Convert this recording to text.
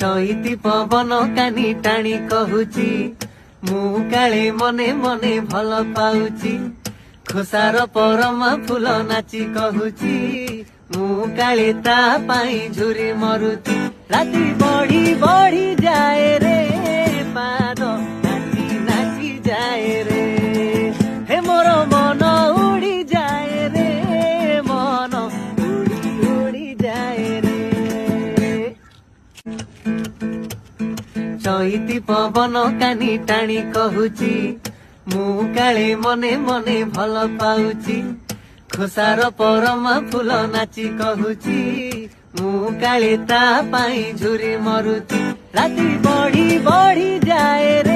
चैती पवन कानी टाणी कहूची मु काले मने मने भल पाउची खोसार परमा फूल नाची कहूची मु काले ता पाई झुरी मरुची राति बढ़ी बढ़ी जाए रे पाद नाची नाची जाए रे हे मोर मन उड़ी जाए रे मन उड़ी उड़ी जाए रे चैती पवन कानी टाणी कहूची मु काले मने मने भल पाउची खोसार परमा फूल नाची कहूची मु काले ता पाई झुरी मरुची राति बढ़ी बढ़ी जाए रे